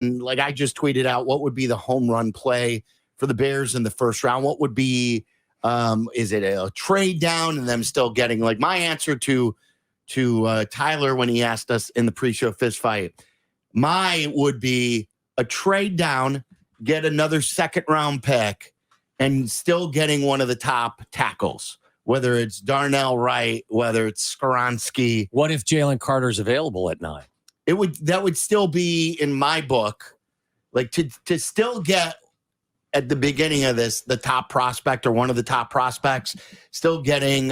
like I just tweeted out, what would be the home run play for the Bears in the first round? What would be, is it a trade down and them still getting, like my answer to Tyler when he asked us in the pre-show fist fight, my would be a trade down, get another second round pick, and still getting one of the top tackles, whether it's Darnell Wright, whether it's Skoronski. What if Jalen Carter's available at 9? That would still be in my book, like to still get at the beginning of this, the top prospect or one of the top prospects, still getting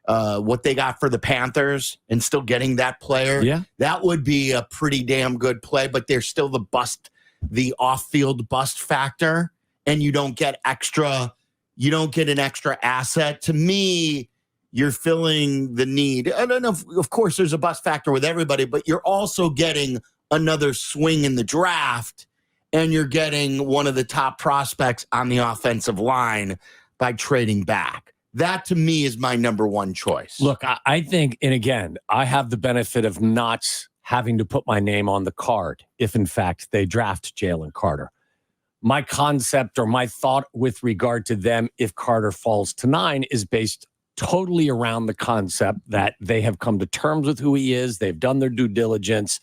what they got for the Panthers and still getting that player. Yeah. That would be a pretty damn good play, but there's still the off-field bust factor, and you don't get an extra asset. To me, you're filling the need. I don't know of course there's a bust factor with everybody, but you're also getting another swing in the draft, and you're getting one of the top prospects on the offensive line by trading back. That, to me, is my number one choice. Look, I think, and again, I have the benefit of not having to put my name on the card if, in fact, they draft Jalen Carter. My concept or my thought with regard to them, if Carter falls to 9, is based totally around the concept that they have come to terms with who he is. They've done their due diligence.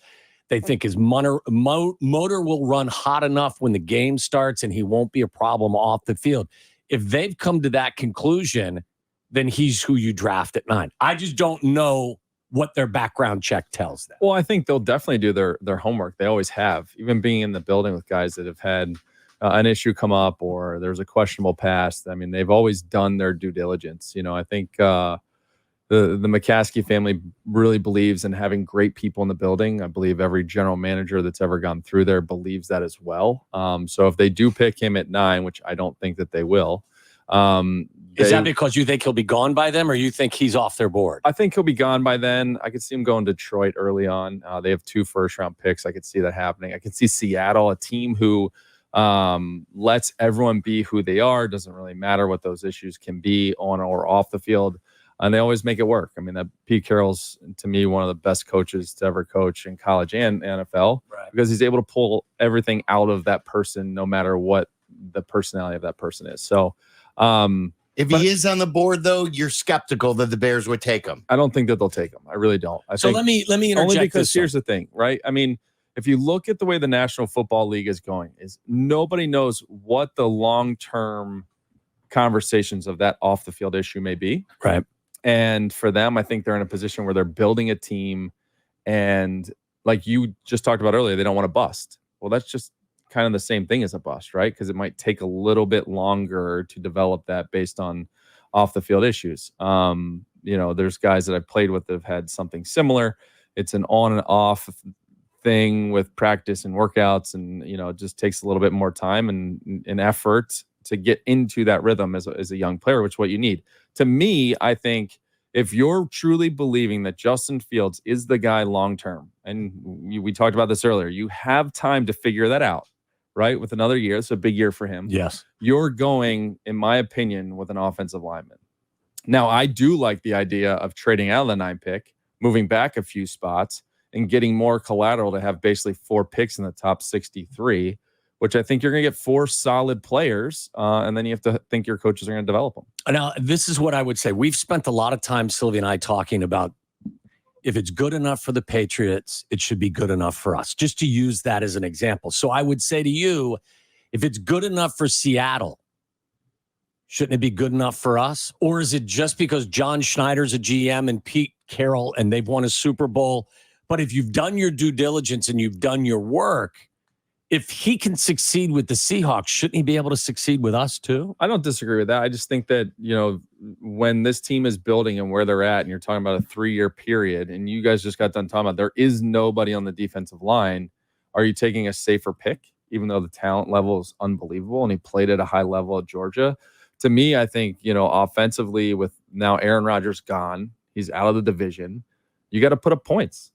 They think his motor will run hot enough when the game starts and he won't be a problem off the field. If they've come to that conclusion, then he's who you draft at 9. I just don't know what their background check tells them. Well, I think they'll definitely do their homework. They always have, even being in the building with guys that have had an issue come up or there's a questionable past. I mean, they've always done their due diligence. You know, I think the McCaskey family really believes in having great people in the building. I believe every general manager that's ever gone through there believes that as well. So if they do pick him at 9, which I don't think that they will. Is that because you think he'll be gone by them, or you think he's off their board? I think he'll be gone by then. I could see him going to Detroit early on. They have 2 first-round picks. I could see that happening. I could see Seattle, a team who lets everyone be who they are. Doesn't really matter what those issues can be on or off the field. And they always make it work. I mean, that Pete Carroll's, to me, one of the best coaches to ever coach in college and NFL, right, because he's able to pull everything out of that person, no matter what the personality of that person is. So, if he is on the board, though, you're skeptical that the Bears would take him. I don't think that they'll take him. I really don't. So let me interject. Only because here's the thing, right? I mean, if you look at the way the National Football League is going, is nobody knows what the long-term conversations of that off-the-field issue may be. Right. And for them, I think they're in a position where they're building a team. And like you just talked about earlier, they don't want to bust. Well, that's just kind of the same thing as a bust, right? Because it might take a little bit longer to develop that based on off the field issues. There's guys that I've played with that have had something similar. It's an on and off thing with practice and workouts, and it just takes a little bit more time and effort to get into that rhythm as a young player, which is what you need. To me, I think if you're truly believing that Justin Fields is the guy long-term, and we talked about this earlier, you have time to figure that out, right? With another year, it's a big year for him. Yes. You're going, in my opinion, with an offensive lineman. Now, I do like the idea of trading out of the 9 pick, moving back a few spots, and getting more collateral to have basically 4 picks in the top 63, which I think you're going to get 4 solid players, and then you have to think your coaches are going to develop them. Now, this is what I would say. We've spent a lot of time, Sylvia and I, talking about if it's good enough for the Patriots, it should be good enough for us, just to use that as an example. So I would say to you, if it's good enough for Seattle, shouldn't it be good enough for us? Or is it just because John Schneider's a GM and Pete Carroll and they've won a Super Bowl? But if you've done your due diligence and you've done your work, if he can succeed with the Seahawks, shouldn't he be able to succeed with us too? I don't disagree with that. I just think that, when this team is building and where they're at, and you're talking about a 3-year period, and you guys just got done talking about there is nobody on the defensive line, are you taking a safer pick, even though the talent level is unbelievable and he played at a high level at Georgia? To me, I think, offensively, with now Aaron Rodgers gone, he's out of the division, you got to put up points.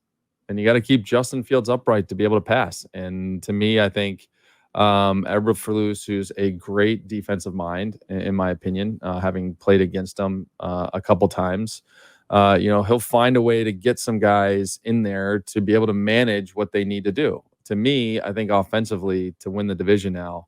And you got to keep Justin Fields upright to be able to pass. And to me, I think Eberflus, who's a great defensive mind, in my opinion, having played against him a couple times, he'll find a way to get some guys in there to be able to manage what they need to do. to me, I think offensively to win the division now,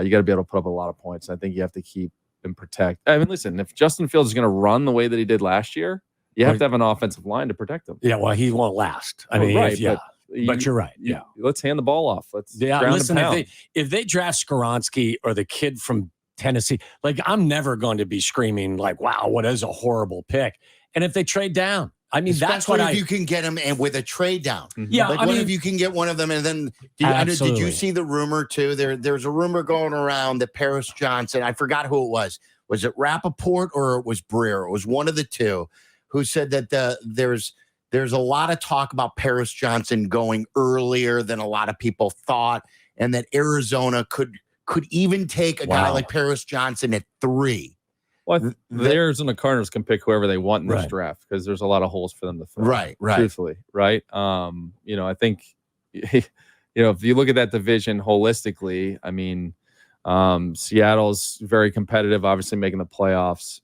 you got to be able to put up a lot of points. I think you have to keep and protect. I mean, listen, if Justin Fields is going to run the way that he did last year, you have to have an offensive line to protect him. Yeah, well, he won't last. I mean, right, but you're right. Yeah, let's hand the ball off. Let's ground listen, and pound. if they draft Skoronski or the kid from Tennessee, like I'm never going to be screaming like, "Wow, what is a horrible pick." And if they trade down, I mean, that's what if you can get them and with a trade down. Yeah, like what if you can get one of them and then did you see the rumor too? There's a rumor going around that Paris Johnson, I forgot who it was. Was it Rappaport or it was Breer? It was one of the two who said that there's a lot of talk about Paris Johnson going earlier than a lot of people thought, and that Arizona could even take a guy like Paris Johnson at 3. Well, the Arizona Cardinals can pick whoever they want in this draft because there's a lot of holes for them to fill. Right. Truthfully, right? I think, if you look at that division holistically, I mean, Seattle's very competitive, obviously making the playoffs.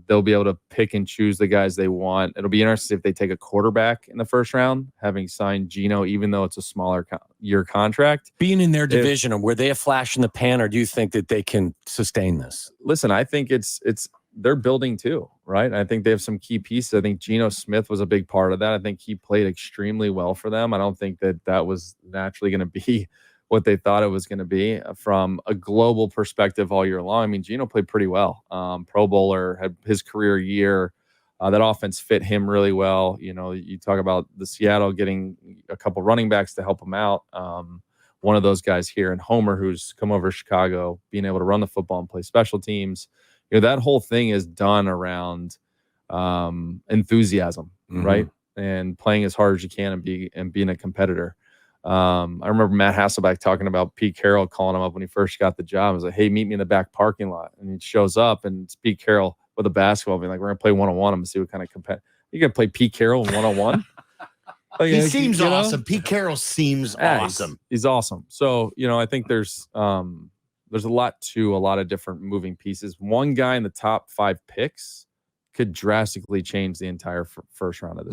They'll be able to pick and choose the guys they want. It'll be interesting if they take a quarterback in the first round, having signed Geno, even though it's a smaller year contract. Being in their division, were they a flash in the pan, or do you think that they can sustain this? Listen, I think it's they're building too, right? I think they have some key pieces. I think Geno Smith was a big part of that. I think he played extremely well for them. I don't think that was naturally going to be what they thought it was going to be from a global perspective all year long. I mean, Geno played pretty well. Pro Bowler, had his career year. That offense fit him really well. You talk about the Seattle getting a couple running backs to help him out. One of those guys here, and Homer, who's come over to Chicago, being able to run the football and play special teams. That whole thing is done around enthusiasm, right? And playing as hard as you can and being a competitor. I remember Matt Hasselbeck talking about Pete Carroll calling him up when he first got the job. He was like, "Hey, meet me in the back parking lot." And he shows up, and it's Pete Carroll with a basketball, being like, "We're gonna play 1-on-1. I'm gonna see what kind of you're gonna play Pete Carroll in 1-on-1." He seems awesome. Pete Carroll seems awesome. He's awesome. So I think there's a lot of different moving pieces. One guy in the top 5 picks could drastically change the entire first round of this.